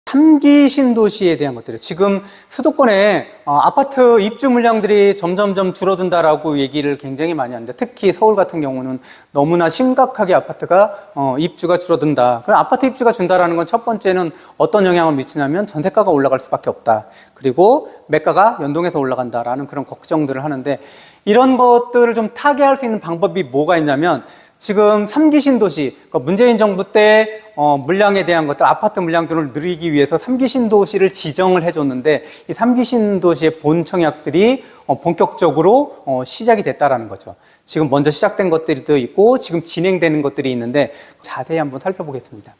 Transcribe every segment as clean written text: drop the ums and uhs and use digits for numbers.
3기 신도시에 대한 것들이에요. 지금 수도권에 아파트 입주 물량들이 점점점 줄어든다라고 얘기를 굉장히 많이 하는데, 특히 서울 같은 경우는 너무나 심각하게 아파트가 입주가 줄어든다. 그럼 아파트 입주가 준다라는 건 첫 번째는 어떤 영향을 미치냐면 전세가가 올라갈 수밖에 없다. 그리고 매가가 연동해서 올라간다라는 그런 걱정들을 하는데, 이런 것들을 좀 타개할 수 있는 방법이 뭐가 있냐면, 지금 3기 신도시, 그러니까 문재인 정부 때 물량에 대한 것들, 아파트 물량들을 늘리기 위해서 3기 신도시를 지정을 해줬는데, 이 3기 신도시의 본 청약들이 본격적으로 시작이 됐다라는 거죠. 지금 먼저 시작된 것들도 있고 지금 진행되는 것들이 있는데, 자세히 한번 살펴보겠습니다.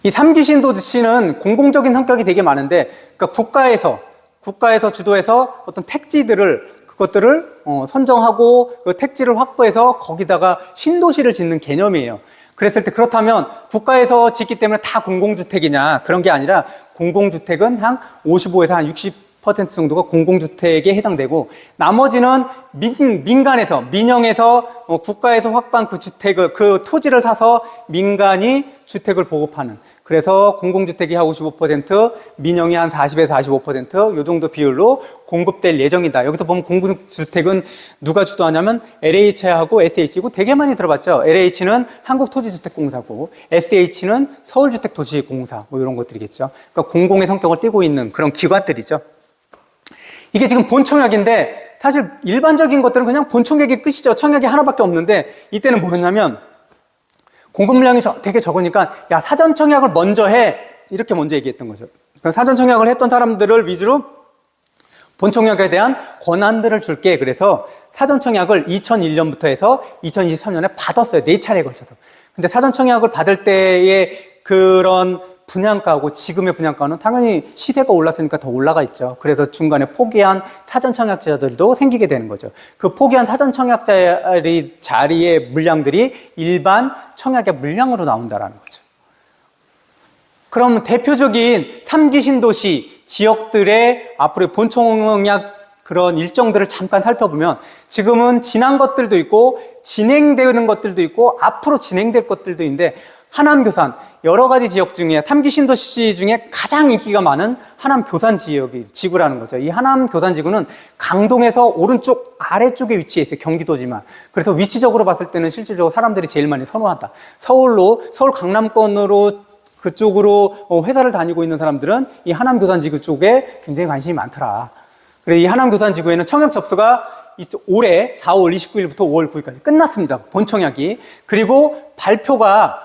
이 3기 신도시는 공공적인 성격이 되게 많은데, 그러니까 국가에서 주도해서 어떤 택지들을, 그것들을 선정하고 그 택지를 확보해서 거기다가 신도시를 짓는 개념이에요. 그랬을 때, 그렇다면 국가에서 짓기 때문에 다 공공주택이냐? 그런 게 아니라, 공공주택은 한 55에서 한 60% 정도가 공공주택에 해당되고, 나머지는 민간에서, 민영에서 국가에서 확보한 그 주택을, 그 토지를 사서 민간이 주택을 보급하는, 그래서 공공주택이 한 55%, 민영이 한 40에서 45%, 요 정도 비율로 공급될 예정이다. 여기서 보면 공공주택은 누가 주도하냐면 LH하고 SH고 되게 많이 들어봤죠. LH는 한국토지주택공사고 SH는 서울주택도시공사, 뭐 이런 것들이겠죠. 그러니까 공공의 성격을 띠고 있는 그런 기관들이죠. 이게 지금 본청약인데, 사실 일반적인 것들은 그냥 본청약이 끝이죠. 청약이 하나밖에 없는데, 이때는 뭐였냐면 공급 물량이 되게 적으니까 야, 사전 청약을 먼저 해, 이렇게 먼저 얘기했던 거죠. 그러니까 사전 청약을 했던 사람들을 위주로 본 청약에 대한 권한들을 줄게. 그래서 사전 청약을 2001년부터 해서 2023년에 받았어요. 4차례에 걸쳐서. 근데 사전 청약을 받을 때의 그런 분양가하고 지금의 분양가는 당연히 시세가 올랐으니까 더 올라가 있죠. 그래서 중간에 포기한 사전 청약자들도 생기게 되는 거죠. 그 포기한 사전 청약자리의 물량들이 일반 청약의 물량으로 나온다라는 거죠. 그럼 대표적인 3기 신도시 지역들의 앞으로의 본청약 그런 일정들을 잠깐 살펴보면, 지금은 지난 것들도 있고 진행되는 것들도 있고 앞으로 진행될 것들도 있는데, 하남 교산, 여러 가지 지역 중에 3기 신도시 중에 가장 인기가 많은 하남 교산 지구라는 거죠. 이 하남 교산 지구는 강동에서 오른쪽 아래쪽에 위치해 있어요. 경기도지만. 그래서 위치적으로 봤을 때는 실질적으로 사람들이 제일 많이 선호한다. 서울 강남권으로 그쪽으로 회사를 다니고 있는 사람들은 이 하남 교산 지구 쪽에 굉장히 관심이 많더라. 그래서 이 하남 교산 지구에는 청약 접수가 올해 4월 29일부터 5월 9일까지 끝났습니다. 본 청약이. 그리고 발표가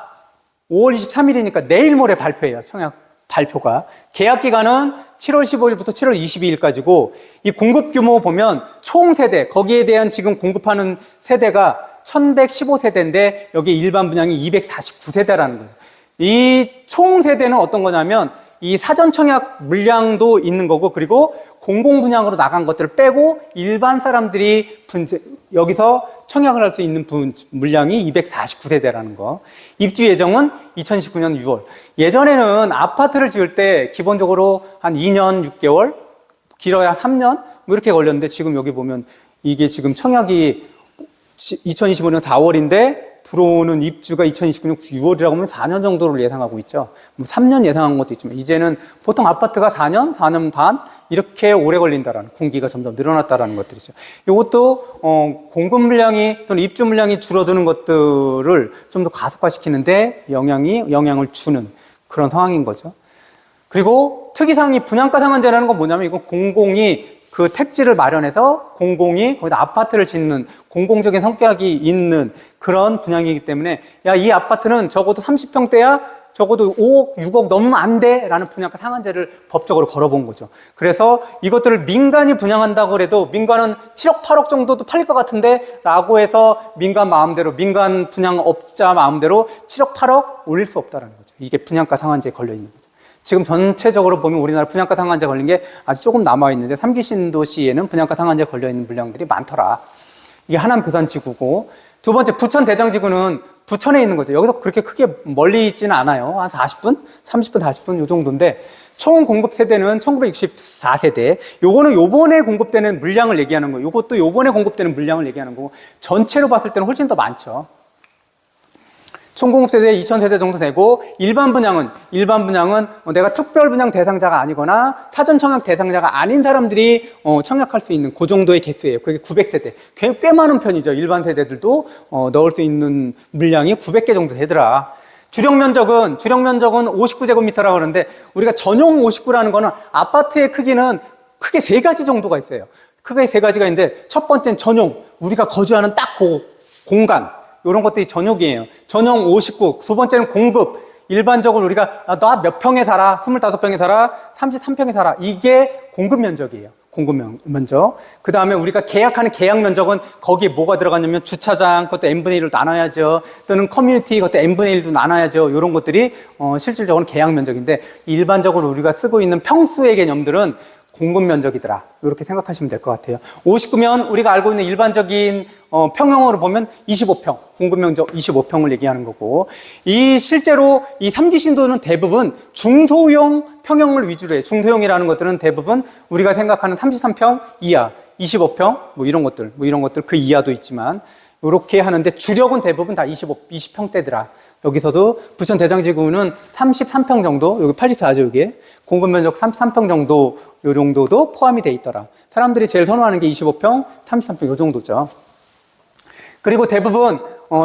5월 23일이니까 내일 모레 발표해요. 청약 발표가. 계약 기간은 7월 15일부터 7월 22일까지고, 이 공급 규모 보면 총 세대, 거기에 대한 지금 공급하는 세대가 1115세대인데 여기 일반 분양이 249세대라는 거예요. 이 총 세대는 어떤 거냐면 이 사전 청약 물량도 있는 거고, 그리고 공공 분양으로 나간 것들을 빼고 일반 사람들이 여기서 청약을 할 수 있는 물량이 249세대라는 거. 입주 예정은 2019년 6월. 예전에는 아파트를 지을 때 기본적으로 한 2년 6개월, 길어야 3년 뭐 이렇게 걸렸는데, 지금 여기 보면 이게 지금 청약이 2025년 4월인데 들어오는 입주가 2029년 6월이라고 하면 4년 정도를 예상하고 있죠. 3년 예상한 것도 있지만, 이제는 보통 아파트가 4년, 4년 반 이렇게 오래 걸린다라는, 공기가 점점 늘어났다라는 것들이죠. 이것도 공급 물량이 또는 입주 물량이 줄어드는 것들을 좀 더 가속화시키는데 영향을 주는 그런 상황인 거죠. 그리고 특이사항이 분양가 상한제라는 건 뭐냐면, 이건 공공이 그 택지를 마련해서 공공이 거기다 아파트를 짓는 공공적인 성격이 있는 그런 분양이기 때문에, 야, 이 아파트는 적어도 30평대야 적어도 5억, 6억 넘으면 안 돼 라는 분양가 상한제를 법적으로 걸어본 거죠. 그래서 이것들을 민간이 분양한다고 해도 민간은 7억, 8억 정도도 팔릴 것 같은데 라고 해서 민간 마음대로, 민간 분양업자 마음대로 7억, 8억 올릴 수 없다는 거죠. 이게 분양가 상한제에 걸려 있는 거죠. 지금 전체적으로 보면 우리나라 분양가 상한제 걸린 게 아주 조금 남아있는데, 3기 신도시에는 분양가 상한제 걸려있는 물량들이 많더라. 이게 하남 교산지구고, 두 번째 부천 대장지구는 부천에 있는 거죠. 여기서 그렇게 크게 멀리 있지는 않아요. 한 40분? 30분, 40분 요 정도인데, 총 공급 세대는 1964세대. 요거는 요번에 공급되는 물량을 얘기하는 거예요. 요것도 요번에 공급되는 물량을 얘기하는 거고, 전체로 봤을 때는 훨씬 더 많죠. 총공급 세대 2000세대 정도 되고, 일반 분양은 내가 특별 분양 대상자가 아니거나 사전 청약 대상자가 아닌 사람들이 청약할 수 있는 그 정도의 개수예요. 그게 900세대. 꽤 많은 편이죠. 일반 세대들도 넣을 수 있는 물량이 900개 정도 되더라. 주력 면적은 59제곱미터라고 하는데, 우리가 전용 59라는 거는 아파트의 크기는 크게 세 가지 정도가 있어요. 크게 세 가지가 있는데, 첫 번째는 전용, 우리가 거주하는 딱 그 공간, 이런 것들이 전용이에요. 전용 59. 두 번째는 공급. 일반적으로 우리가 나 몇 평에 살아, 25평에 살아, 33평에 살아. 이게 공급 면적이에요. 공급 면적. 그 다음에 우리가 계약하는 계약 면적은 거기에 뭐가 들어가냐면 주차장, 그것도 n분의 1로 나눠야죠. 또는 커뮤니티, 그것도 n분의 1로 나눠야죠. 이런 것들이 실질적으로 계약 면적인데, 일반적으로 우리가 쓰고 있는 평수의 개념들은 공급 면적이더라. 이렇게 생각하시면 될 것 같아요. 59면 우리가 알고 있는 일반적인 평형으로 보면 25평, 공급 면적 25평을 얘기하는 거고, 실제로 이 3기 신도는 대부분 중소형 평형을 위주로 해요. 중소형이라는 것들은 대부분 우리가 생각하는 33평 이하, 25평 이런 것들 그 이하도 있지만, 이렇게 하는데 주력은 대부분 다 20평대더라. 여기서도 부천 대장지구는 33평 정도, 여기 84죠, 이게. 공급 면적 33평 정도, 요 정도도 포함이 돼 있더라. 사람들이 제일 선호하는 게 25평, 33평 요 정도죠. 그리고 대부분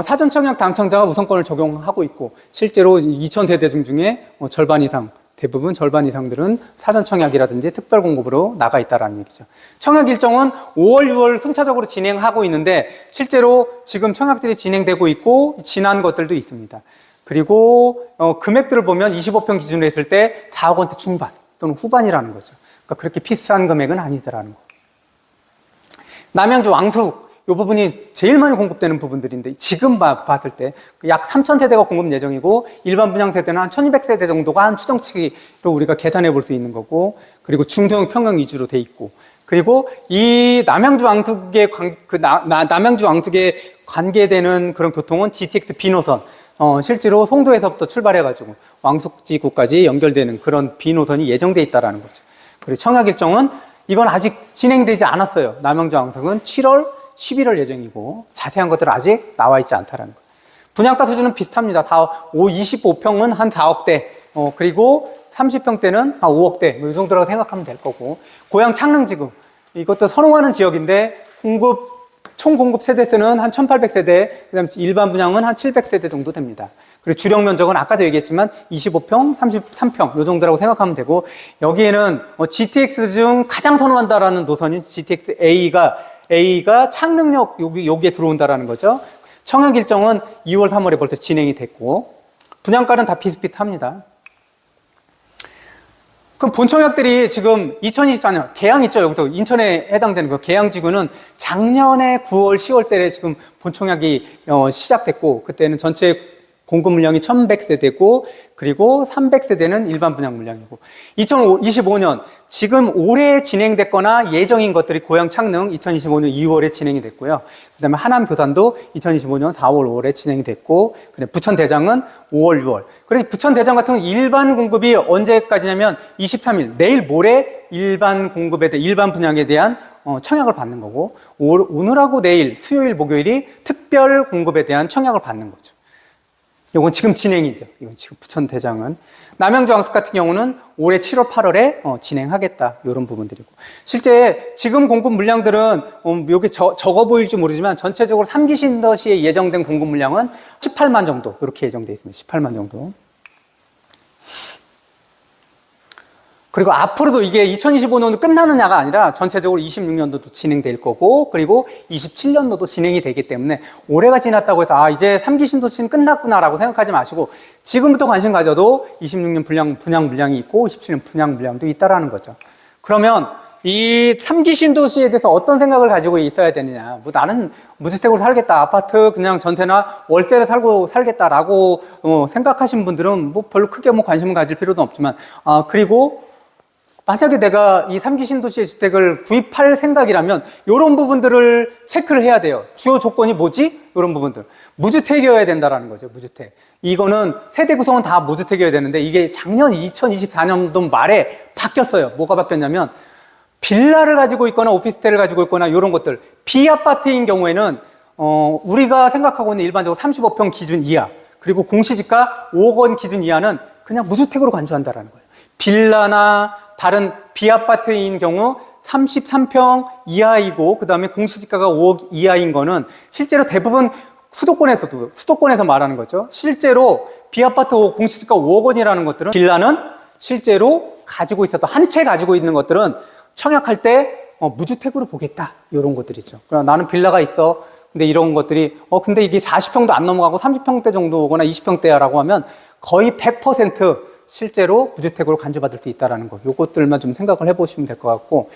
사전 청약 당첨자가 우선권을 적용하고 있고, 실제로 2000세대 중에 절반 이상, 대부분 절반 이상들은 사전 청약이라든지 특별 공급으로 나가 있다라는 얘기죠. 청약 일정은 5월, 6월 순차적으로 진행하고 있는데, 실제로 지금 청약들이 진행되고 있고 지난 것들도 있습니다. 그리고 금액들을 보면 25평 기준으로 했을 때 4억 원대 중반 또는 후반이라는 거죠. 그러니까 그렇게 비싼 금액은 아니더라는 거. 남양주 왕숙, 이 부분이 제일 많이 공급되는 부분들인데, 지금 봤을 때 약 3000세대가 공급 예정이고, 일반 분양 세대는 한 1200세대 정도가 한 추정치로 우리가 계산해 볼 수 있는 거고, 그리고 중소형 평형 위주로 돼 있고, 그리고 이 남양주 왕숙에 관계되는 그런 교통은 GTX B노선, 실제로 송도에서부터 출발해가지고 왕숙지구까지 연결되는 그런 B노선이 예정돼 있다라는 거죠. 그리고 청약 일정은 이건 아직 진행되지 않았어요. 남양주 왕숙은 7월, 11월 예정이고, 자세한 것들은 아직 나와 있지 않다라는 거예요. 분양가 수준은 비슷합니다. 25평은 한 4억대, 그리고 30평대는 한 5억대, 이 정도라고 생각하면 될 거고, 고양 창릉지구, 이것도 선호하는 지역인데, 총 공급 세대수는 한 1800세대, 그 다음에 일반 분양은 한 700세대 정도 됩니다. 그리고 주력 면적은 아까도 얘기했지만 25평, 33평, 이 정도라고 생각하면 되고, 여기에는 GTX 중 가장 선호한다라는 노선인 GTX A가 창릉역 여기에 들어온다라는 거죠. 청약 일정은 2월, 3월에 벌써 진행이 됐고, 분양가는 다 비슷비슷합니다. 그럼 본청약들이 지금 2024년 계양 있죠? 여기도 인천에 해당되는 그 계양지구는 작년에 9월, 10월 달에 지금 본청약이 시작됐고, 그때는 전체 공급 물량이 1100세대고, 그리고 300세대는 일반 분양 물량이고, 2025년 지금 올해 진행됐거나 예정인 것들이 고양 창릉 2025년 2월에 진행이 됐고요. 그 다음에 하남 교산도 2025년 4월, 5월에 진행이 됐고, 그다음에 부천 대장은 5월, 6월. 그래서 부천 대장 같은 경우는 일반 공급이 언제까지냐면 23일, 내일 모레 일반 분양에 대한 청약을 받는 거고, 오늘하고 내일, 수요일, 목요일이 특별 공급에 대한 청약을 받는 거죠. 이건 지금 진행이죠. 이건 지금 부천 대장은. 남양주 왕숙 같은 경우는 올해 7월, 8월에 진행하겠다. 이런 부분들이고. 실제 지금 공급 물량들은 여기 적어 보일지 모르지만 전체적으로 3기 신도시에 예정된 공급 물량은 18만 정도. 이렇게 예정되어 있습니다. 18만 정도. 그리고 앞으로도 이게 2025년도 끝나느냐가 아니라 전체적으로 26년도도 진행될 거고, 그리고 27년도도 진행이 되기 때문에 올해가 지났다고 해서 이제 3기 신도시는 끝났구나라고 생각하지 마시고, 지금부터 관심 가져도 26년 분양 물량이 있고 27년 분양 물량도 있다라는 거죠. 그러면 이 3기 신도시에 대해서 어떤 생각을 가지고 있어야 되느냐. 나는 무주택으로 살겠다. 아파트 그냥 전세나 월세를 살겠다라고 생각하신 분들은 별로 크게 관심을 가질 필요도 없지만, 그리고 만약에 내가 이 3기 신도시의 주택을 구입할 생각이라면 이런 부분들을 체크를 해야 돼요. 주요 조건이 뭐지? 이런 부분들. 무주택이어야 된다라는 거죠. 무주택. 이거는 세대 구성은 다 무주택이어야 되는데, 이게 작년 2024년도 말에 바뀌었어요. 뭐가 바뀌었냐면, 빌라를 가지고 있거나 오피스텔을 가지고 있거나 이런 것들, 비아파트인 경우에는 우리가 생각하고 있는 일반적으로 35평 기준 이하, 그리고 공시지가 5억 원 기준 이하는 그냥 무주택으로 간주한다라는 거예요. 빌라나 다른 비아파트인 경우 33평 이하이고 그 다음에 공시지가가 5억 이하인 거는 실제로 대부분 수도권에서 말하는 거죠. 실제로 비아파트 공시지가 5억 원이라는 것들은 빌라는 실제로 가지고 있었던 한 채 가지고 있는 것들은 청약할 때 무주택으로 보겠다 이런 것들이죠. 그러나 나는 빌라가 있어. 근데 이런 것들이 근데 이게 40평도 안 넘어가고 30평대 정도거나 20평대야라고 하면 거의 100% 실제로 무주택으로 간주받을 수 있다는 거. 요것들만 좀 생각을 해보시면 될 것 같고.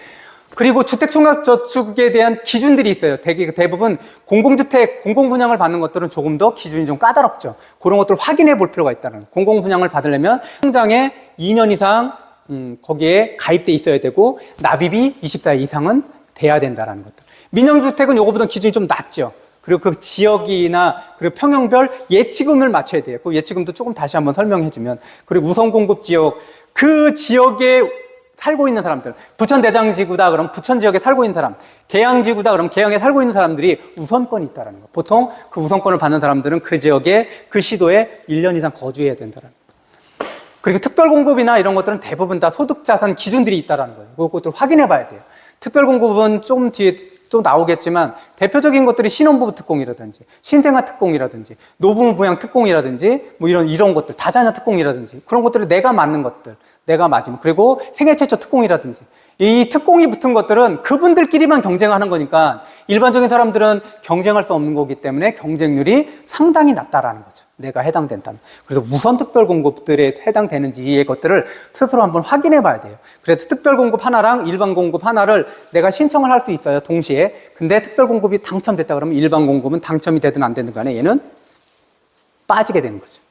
그리고 주택청약저축에 대한 기준들이 있어요. 대부분 공공주택, 공공분양을 받는 것들은 조금 더 기준이 좀 까다롭죠. 그런 것들을 확인해 볼 필요가 있다는 거예요. 공공분양을 받으려면 통장에 2년 이상 거기에 가입돼 있어야 되고 납입이 24일 이상은 돼야 된다는 것들. 민영주택은 요거보다 기준이 좀 낮죠. 그리고 그 지역이나 그리고 평형별 예치금을 맞춰야 돼요. 그 예치금도 조금 다시 한번 설명해 주면. 그리고 우선 공급 지역, 그 지역에 살고 있는 사람들, 부천 대장지구다 그러면 부천 지역에 살고 있는 사람, 계양지구다 그러면 계양에 살고 있는 사람들이 우선권이 있다는 거. 보통 그 우선권을 받는 사람들은 그 지역에, 그 시도에 1년 이상 거주해야 된다는 거. 그리고 특별공급이나 이런 것들은 대부분 다 소득자산 기준들이 있다는 거예요. 그것들 확인해 봐야 돼요. 특별공급은 좀 뒤에 또 나오겠지만 대표적인 것들이 신혼부부 특공이라든지 신생아 특공이라든지 노부부 부양 특공이라든지 뭐 이런 것들, 다자녀 특공이라든지 그런 것들을 내가 맞는 것들, 내가 맞으면, 그리고 생애 최초 특공이라든지 이 특공이 붙은 것들은 그분들끼리만 경쟁하는 거니까 일반적인 사람들은 경쟁할 수 없는 거기 때문에 경쟁률이 상당히 낮다라는 거죠. 내가 해당된다면. 그래서 우선 특별공급들에 해당되는지 이 것들을 스스로 한번 확인해 봐야 돼요. 그래서 특별공급 하나랑 일반공급 하나를 내가 신청을 할 수 있어요, 동시에. 근데 특별공급이 당첨됐다 그러면 일반공급은 당첨이 되든 안 되든 간에 얘는 빠지게 되는 거죠.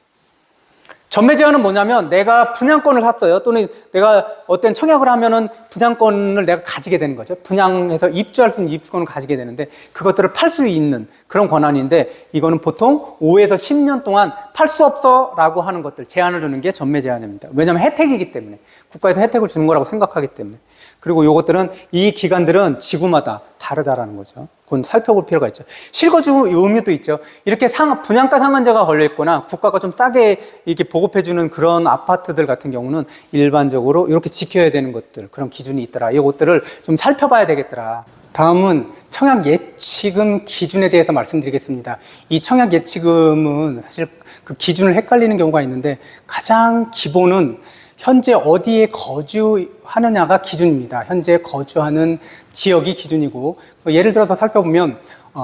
전매 제한은 뭐냐면 내가 분양권을 샀어요. 또는 내가 어떤 청약을 하면은 분양권을 내가 가지게 되는 거죠. 분양해서 입주할 수 있는 입주권을 가지게 되는데 그것들을 팔 수 있는 그런 권한인데 이거는 보통 5에서 10년 동안 팔 수 없어 라고 하는 것들, 제한을 두는 게 전매 제한입니다. 왜냐하면 혜택이기 때문에, 국가에서 혜택을 주는 거라고 생각하기 때문에. 그리고 요것들은, 이 기간들은 지구마다 다르다라는 거죠. 그건 살펴볼 필요가 있죠. 실거주 의무도 있죠. 이렇게 분양가 상한제가 걸려있거나 국가가 좀 싸게 이렇게 보급해주는 그런 아파트들 같은 경우는 일반적으로 이렇게 지켜야 되는 것들, 그런 기준이 있더라. 이것들을 좀 살펴봐야 되겠더라. 다음은 청약 예치금 기준에 대해서 말씀드리겠습니다. 이 청약 예치금은 사실 그 기준을 헷갈리는 경우가 있는데 가장 기본은 현재 어디에 거주하느냐가 기준입니다. 현재 거주하는 지역이 기준이고, 예를 들어서 살펴보면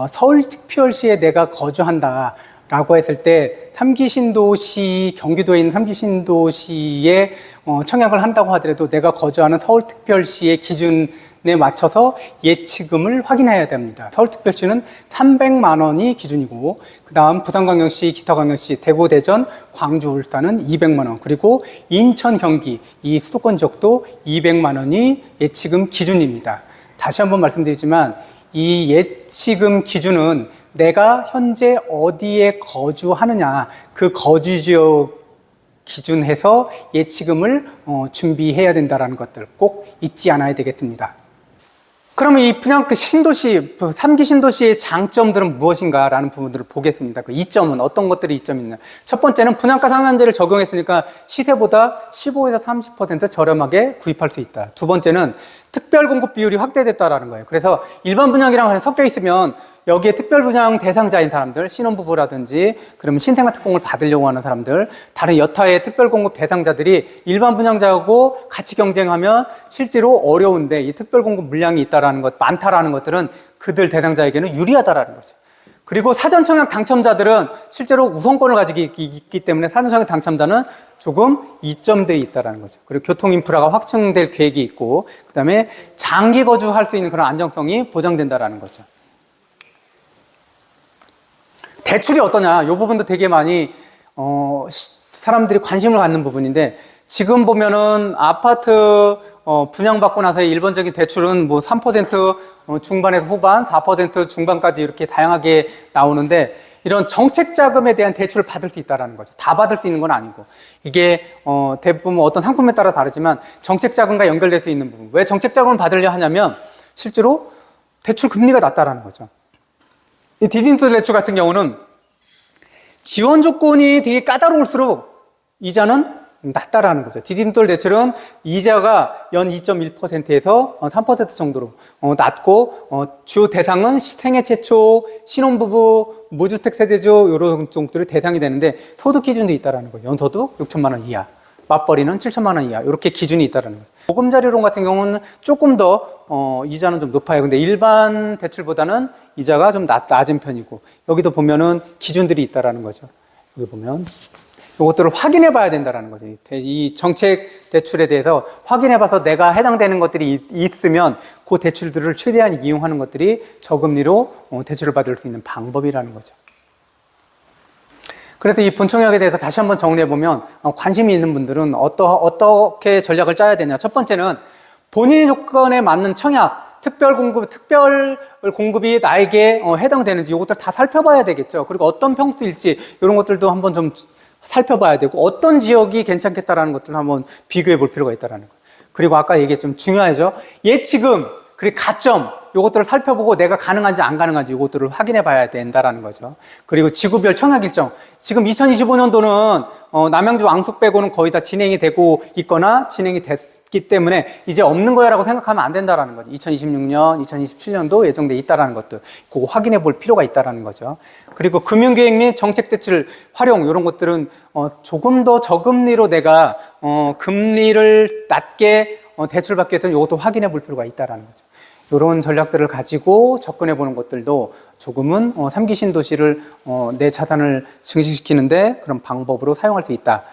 서울특별시에 내가 거주한다 라고 했을 때 3기 신도시, 경기도에 있는 3기 신도시에 청약을 한다고 하더라도 내가 거주하는 서울특별시의 기준에 맞춰서 예치금을 확인해야 됩니다. 서울특별시는 300만 원이 기준이고, 그 다음 부산광역시, 기타광역시, 대구, 대전, 광주, 울산은 200만 원, 그리고 인천, 경기, 이 수도권 지역도 200만 원이 예치금 기준입니다. 다시 한번 말씀드리지만 이 예치금 기준은 내가 현재 어디에 거주하느냐, 그 거주 지역 기준해서 예치금을 준비해야 된다는 것들 꼭 잊지 않아야 되겠습니다. 그러면 이 분양가 신도시, 3기 신도시의 장점들은 무엇인가라는 부분들을 보겠습니다. 그 이점은 어떤 것들이 이점이 있냐. 첫 번째는 분양가 상한제를 적용했으니까 시세보다 15에서 30% 저렴하게 구입할 수 있다. 두 번째는 특별공급 비율이 확대됐다라는 거예요. 그래서 일반 분양이랑 섞여 있으면 여기에 특별분양 대상자인 사람들, 신혼부부라든지 그러면 신생아 특공을 받으려고 하는 사람들, 다른 여타의 특별공급 대상자들이 일반 분양자하고 같이 경쟁하면 실제로 어려운데 이 특별공급 물량이 있다라는 것, 많다라는 것들은 그들 대상자에게는 유리하다라는 거죠. 그리고 사전청약 당첨자들은 실제로 우선권을 가지고 있기 때문에 사전청약 당첨자는 조금 이점들이 있다는 거죠. 그리고 교통인프라가 확충될 계획이 있고, 그 다음에 장기 거주할 수 있는 그런 안정성이 보장된다는 거죠. 대출이 어떠냐, 이 부분도 되게 많이 사람들이 관심을 갖는 부분인데, 지금 보면은 아파트 분양받고 나서의 일반적인 대출은 뭐 3% 중반에서 후반, 4% 중반까지 이렇게 다양하게 나오는데, 이런 정책 자금에 대한 대출을 받을 수 있다는 거죠. 다 받을 수 있는 건 아니고, 이게 대부분 어떤 상품에 따라 다르지만 정책 자금과 연결될 수 있는 부분. 왜 정책 자금을 받으려 하냐면 실제로 대출 금리가 낮다라는 거죠. 이 디딤돌 대출 같은 경우는 지원 조건이 되게 까다로울수록 이자는 낮다라는 거죠. 디딤돌 대출은 이자가 연 2.1%에서 3% 정도로 낮고, 주요 대상은 생애 최초, 신혼부부, 무주택 세대주 이런 정도들이 대상이 되는데 소득 기준도 있다라는 거예요. 연소득 6천만 원 이하, 맞벌이는 7천만 원 이하 이렇게 기준이 있다라는 거죠. 보금자리론 같은 경우는 조금 더 이자는 좀 높아요. 근데 일반 대출보다는 이자가 좀 낮은 편이고, 여기도 보면은 기준들이 있다라는 거죠. 여기 보면 이것들을 확인해 봐야 된다는 거죠. 이 정책 대출에 대해서 확인해 봐서 내가 해당되는 것들이 있으면 그 대출들을 최대한 이용하는 것들이 저금리로 대출을 받을 수 있는 방법이라는 거죠. 그래서 이 본청약에 대해서 다시 한번 정리해 보면, 관심이 있는 분들은 어떻게 전략을 짜야 되냐. 첫 번째는 본인의 조건에 맞는 청약, 특별 공급이 나에게 해당되는지 이것들 다 살펴봐야 되겠죠. 그리고 어떤 평수일지 이런 것들도 한번 좀 살펴봐야 되고, 어떤 지역이 괜찮겠다라는 것들을 한번 비교해 볼 필요가 있다는 거예요. 그리고 아까 얘기했지만 중요하죠. 예치금, 그리고 가점, 요것들을 살펴보고 내가 가능한지 안 가능한지 요것들을 확인해 봐야 된다라는 거죠. 그리고 지구별 청약 일정. 지금 2025년도는 남양주 왕숙 빼고는 거의 다 진행이 되고 있거나 진행이 됐기 때문에 이제 없는 거야라고 생각하면 안 된다라는 거죠. 2026년, 2027년도 예정돼 있다라는 것들. 그거 확인해 볼 필요가 있다라는 거죠. 그리고 금융계획 및 정책대출 활용, 이런 것들은 조금 더 저금리로 내가 금리를 낮게 대출받기 위해서는 이것도 확인해 볼 필요가 있다라는 거죠. 이런 전략들을 가지고 접근해 보는 것들도 조금은 3기 신도시를 내 자산을 증식시키는데 그런 방법으로 사용할 수 있다.